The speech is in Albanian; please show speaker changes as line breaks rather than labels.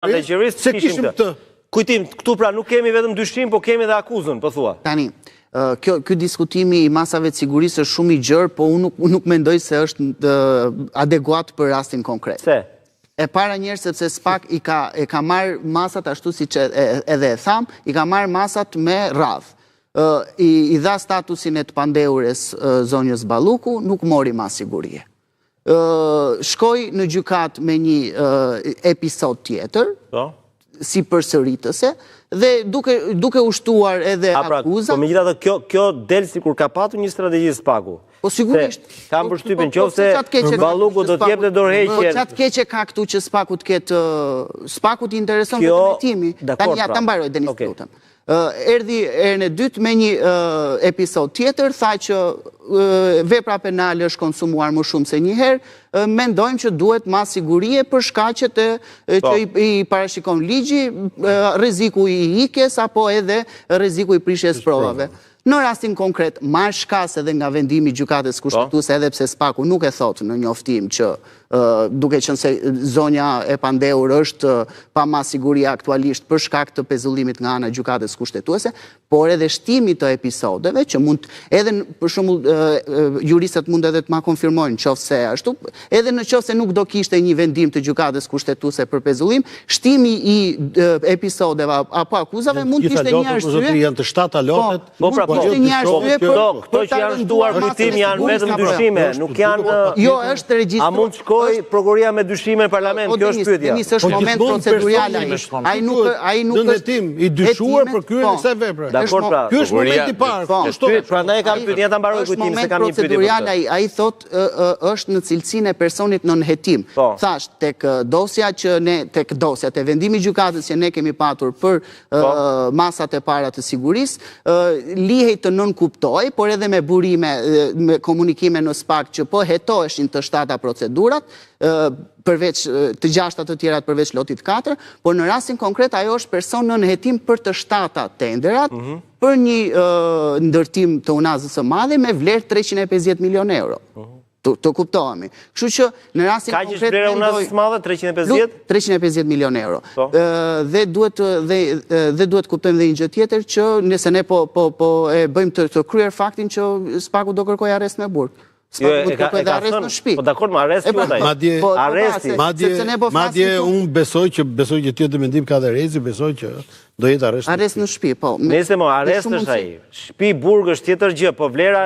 Se kishim këtë.
Kujtim, këtu pra nuk kemi vetëm dyshim, po kemi dhe akuzën, po thua.
Tani, ky diskutimi i masave të sigurisë është shumë i gjerë, po unë nuk mendoj se është adekuat për rastin konkret.
Se?
E para njerë sepse SPAK e ka marrë masat ashtu si që edhe e tham, i ka marrë masat me radhë. I dha statusin e të pandeures zonjës Balluku, nuk mori mas sigurie. Shkoj në gjykat me një episod tjetër, si përsëritëse, dhe duke ushtuar edhe akuzat.
Po megjithatë kjo del sikur ka patur një strategji SPAK-u.
Po sigurisht.
Kam përshtypjen nëse Balluku do të jepte dorëheqje.
Çat keqe ka këtu që SPAK-u të ketë SPAK-ut i intereson vetëm hetimi. Tani ja ta mbaroj Denis lutem. Erdhi erën e dytë me një episod tjetër, tha që vepra penale është konsumuar më shumë se një herë, mendojmë që duhet mas sigurie për shkaqet që i parashikon ligji, rreziku i ikjes apo edhe rreziku i prishjes provave. Në rastin konkret, marrë shkas edhe nga vendimi gjykatës kushtetuese, edhe pse SPAK-u nuk e thotë në njoftim që duke qenë se zonja e pandehur është pa mas siguria aktualisht për shkak të pezullimit nga ana gjykatës kushtetuese, por edhe shtimi të episodeve që mund edhe për shembull juristët mund edhe të ma konfirmojnë nëse ashtu, edhe nëse nuk do kishte një vendim të gjykatës kushtetuese për pezullim, shtimi i episodeve apo akuzave mund të ishte një arsye.
Janë të 7 lotet.
Këto që janë shtuar kujtim janë vetëm dyshime, nuk janë.
Jo, është regjistruar.
A mund shkoj prokuroria me dyshime në parlament? Kjo është pyetja.
Denis, është moment procedural ai nuk
është hetim i dyshuar për kryen e kësaj vepre.
Dakor, pra.
Ky është momenti i parë.
Prandaj e kam pyetjen, ta mbaroj kujtimin se kam një pyetje.
Procedural ai thotë është në cilësinë e personit nën hetim. Thash tek dosja që ne tek dosja te vendimi i gjykatës që ne kemi patur për masat e para të sigurisë, lihej të nënkuptoj, por edhe me burime, me komunikime në SPAK që po hetoheshin të 7 procedurat, përveç të 6 të tjerat përveç lotit 4, por në rastin konkret ajo është person nën hetim për të 7 tenderat, për një ndërtim të unazës së madhe me vlerë 350 milion euro. Të kuptohemi. Kështu që në rastin
konkret... Ka që shplera unazës madhe, 350?
350 milion euro. Dhe duhet kuptojmë dhe një gjë tjetër që nëse ne po e bëjmë të kryer faktin që SPAK-u do kërkoj arrest me burg. SPAK-u do kërkoj dhe arrest në shtëpi.
Po dakord, më arrest ju ataj.
Madje unë besoj që tjetër mendim ka dhe Rezi, besoj që do jetë arrest.
Arrest në shtëpi, po.
Nëse mo arrest është ai. Shtëpi burg është tjetër gjë, po vlera